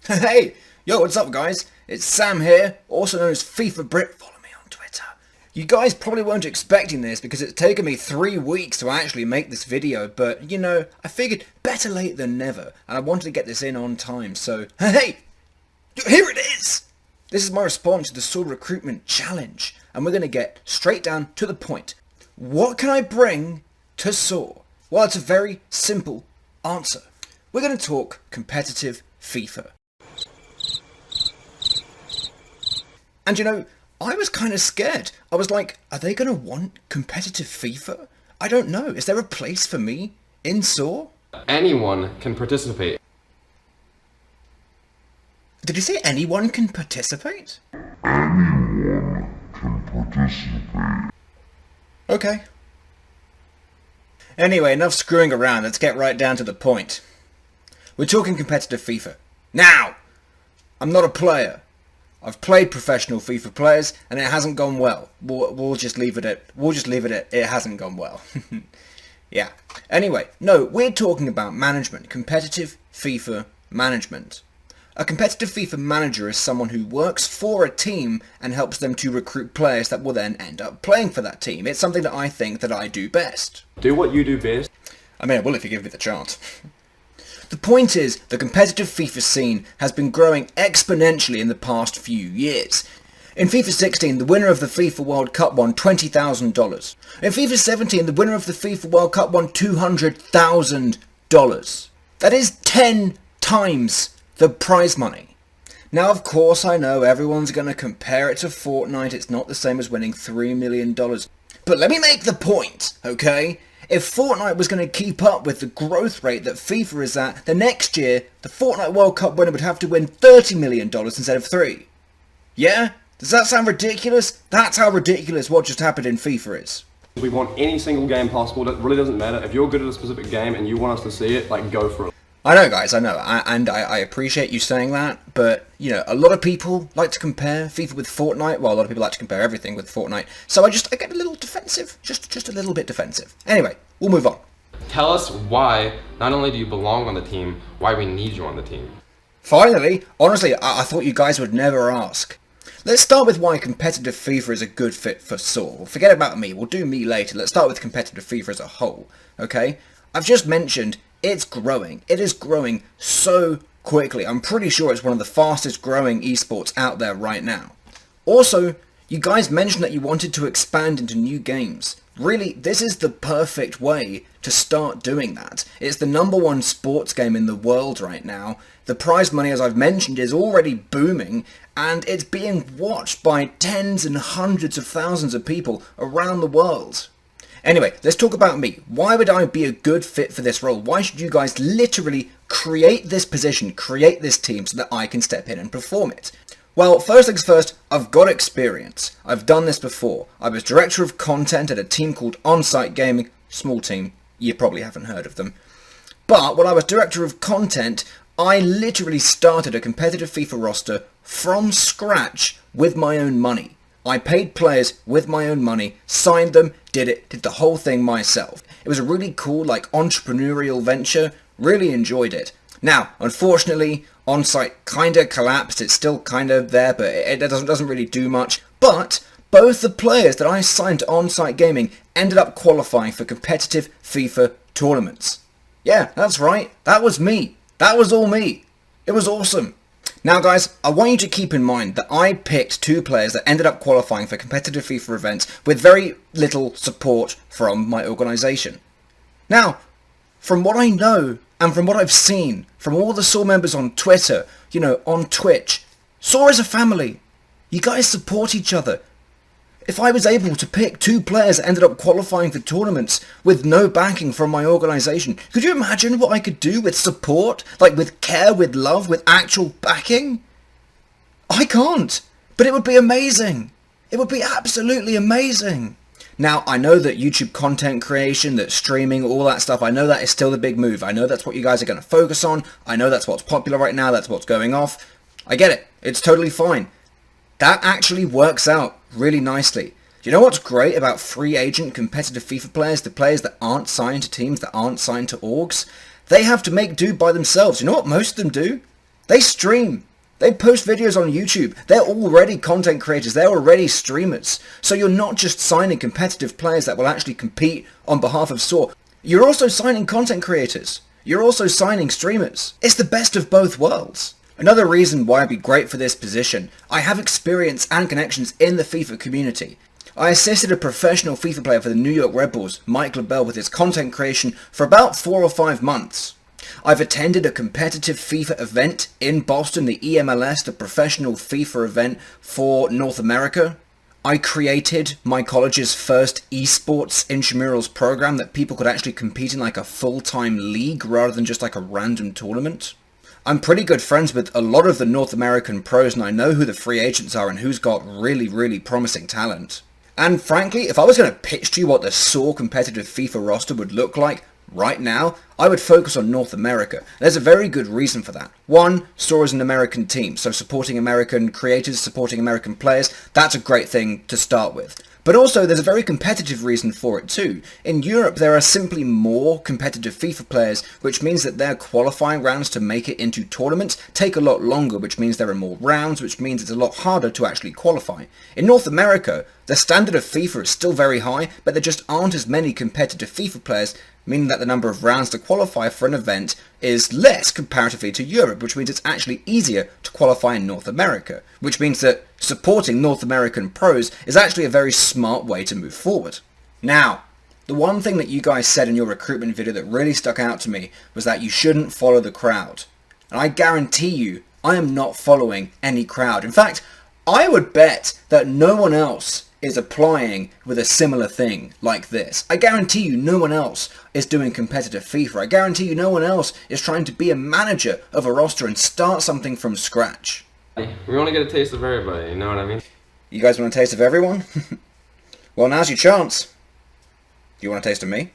Hey, yo, what's up guys? It's Sam here, also known as FIFA Brit. Follow me on Twitter. You guys probably weren't expecting this because it's taken me 3 weeks to actually make this video, but you know, I figured better late than never, and I wanted to get this in on time, so hey, here it is! This is my response to the SoaR Recruitment Challenge, and we're going to get straight down to the point. What can I bring to SoaR? Well, it's a very simple answer. We're going to talk competitive FIFA. And you know, I was kind of scared. I was like, are they going to want competitive FIFA? I don't know. Is there a place for me in SoaR? Anyone can participate. Did you say anyone can participate? Anyone can participate. Okay. Anyway, enough screwing around. Let's get right down to the point. We're talking competitive FIFA. Now! I'm not a player. I've played professional FIFA players and it hasn't gone well. We'll just leave it at it hasn't gone well. Yeah. Anyway, no, we're talking about management, competitive FIFA management. A competitive FIFA manager is someone who works for a team and helps them to recruit players that will then end up playing for that team. It's something that I think that I do best. Do what you do best. I mean, I will if you give me the chance. The point is, the competitive FIFA scene has been growing exponentially in the past few years. In FIFA 16, the winner of the FIFA World Cup won $20,000. In FIFA 17, the winner of the FIFA World Cup won $200,000. That is 10 times the prize money. Now, of course, I know everyone's going to compare it to Fortnite. It's not the same as winning $3 million. But let me make the point, okay? If Fortnite was going to keep up with the growth rate that FIFA is at, then next year, the Fortnite World Cup winner would have to win $30 million instead of 3. Yeah? Does that sound ridiculous? That's how ridiculous what just happened in FIFA is. We want any single game possible. That really doesn't matter. If you're good at a specific game and you want us to see it, like, go for it. I know, guys, I know, and I appreciate you saying that, but, you know, a lot of people like to compare FIFA with Fortnite. Well, a lot of people like to compare everything with Fortnite, so I get a little defensive, just a little bit defensive. Anyway, we'll move on. Tell us why, not only do you belong on the team, why we need you on the team. Finally, honestly, I thought you guys would never ask. Let's start with why competitive FIFA is a good fit for SoaR. Forget about me, we'll do me later. Let's start with competitive FIFA as a whole, okay? I've just mentioned it's growing. It is growing so quickly. I'm pretty sure it's one of the fastest growing esports out there right now. Also, you guys mentioned that you wanted to expand into new games. Really, this is the perfect way to start doing that. It's the #1 sports game in the world right now. The prize money, as I've mentioned, is already booming, and it's being watched by tens and hundreds of thousands of people around the world. Anyway, let's talk about me. Why would I be a good fit for this role? Why should you guys literally create this position, create this team so that I can step in and perform it? Well, first things first, I've got experience. I've done this before. I was director of content at a team called On-Site Gaming. Small team, you probably haven't heard of them. But when I was director of content, I literally started a competitive FIFA roster from scratch with my own money. I paid players with my own money, signed them, did the whole thing myself. It was a really cool, like, entrepreneurial venture. Really enjoyed it. Now, unfortunately, On-Site kinda collapsed. It's still kinda there, but it doesn't really do much. But both the players that I signed to On-Site Gaming ended up qualifying for competitive FIFA tournaments. Yeah, that's right. That was me. That was all me. It was awesome. Now guys, I want you to keep in mind that I picked 2 players that ended up qualifying for competitive FIFA events with very little support from my organisation. Now, from what I know and from what I've seen from all the SoaR members on Twitter, you know, on Twitch, SoaR is a family. You guys support each other. If I was able to pick 2 players that ended up qualifying for tournaments with no backing from my organisation, could you imagine what I could do with support? Like with care, with love, with actual backing? I can't, but it would be amazing. It would be absolutely amazing. Now, I know that YouTube content creation, that streaming, all that stuff, I know that is still the big move. I know that's what you guys are going to focus on. I know that's what's popular right now, that's what's going off. I get it. It's totally fine. That actually works out really nicely. Do you know what's great about free agent competitive FIFA players, the players that aren't signed to teams, that aren't signed to orgs? They have to make do by themselves. You know what most of them do? They stream. They post videos on YouTube. They're already content creators. They're already streamers. So you're not just signing competitive players that will actually compete on behalf of SoaR. You're also signing content creators. You're also signing streamers. It's the best of both worlds. Another reason why I'd be great for this position, I have experience and connections in the FIFA community. I assisted a professional FIFA player for the New York Red Bulls, Mike LaBelle, with his content creation for about 4 or 5 months. I've attended a competitive FIFA event in Boston, the EMLS, the professional FIFA event for North America. I created my college's first esports intramurals program that people could actually compete in like a full-time league rather than just like a random tournament. I'm pretty good friends with a lot of the North American pros, and I know who the free agents are and who's got really, really promising talent. And frankly, if I was going to pitch to you what the SoaR competitive FIFA roster would look like right now, I would focus on North America. There's a very good reason for that. One, SoaR is an American team, so supporting American creators, supporting American players, that's a great thing to start with. But also, there's a very competitive reason for it too. In Europe, there are simply more competitive FIFA players, which means that their qualifying rounds to make it into tournaments take a lot longer, which means there are more rounds, which means it's a lot harder to actually qualify. In North America, the standard of FIFA is still very high, but there just aren't as many competitive FIFA players, meaning that the number of rounds to qualify for an event is less comparatively to Europe, which means it's actually easier to qualify in North America, which means that supporting North American pros is actually a very smart way to move forward. Now, the one thing that you guys said in your recruitment video that really stuck out to me was that you shouldn't follow the crowd. And I guarantee you, I am not following any crowd. In fact, I would bet that no one else is applying with a similar thing like this. I guarantee you no one else is doing competitive FIFA. I guarantee you no one else is trying to be a manager of a roster and start something from scratch. We want to get a taste of everybody, you know what I mean? You guys want a taste of everyone? Well, now's your chance. You want a taste of me?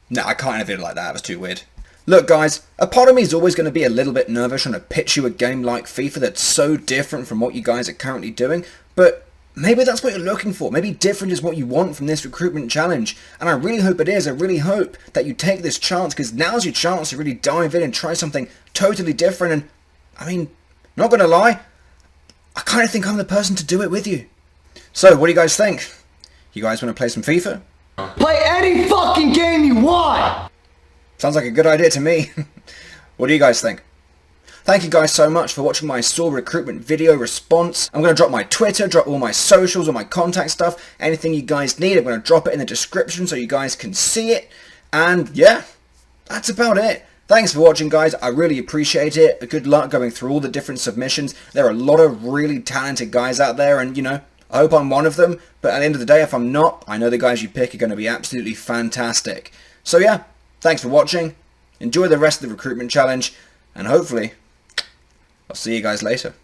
No, I can't have it like that. That was too weird. Look guys, a part of me is always going to be a little bit nervous trying to pitch you a game like FIFA that's so different from what you guys are currently doing, but maybe that's what you're looking for. Maybe different is what you want from this recruitment challenge, and I really hope it is. I really hope that you take this chance, because now's your chance to really dive in and try something totally different. And I mean, not going to lie, I kind of think I'm the person to do it with you. So what do you guys think? You guys want to play some FIFA? Play any fucking game you want! Sounds like a good idea to me. What do you guys think? Thank you guys so much for watching my SoaR recruitment video response. I'm going to drop my Twitter, drop all my socials, all my contact stuff. Anything you guys need, I'm going to drop it in the description so you guys can see it. And yeah, that's about it. Thanks for watching guys, I really appreciate it. Good luck going through all the different submissions. There are a lot of really talented guys out there, and you know, I hope I'm one of them. But at the end of the day, if I'm not, I know the guys you pick are going to be absolutely fantastic. So yeah. Thanks for watching, enjoy the rest of the recruitment challenge, and hopefully, I'll see you guys later.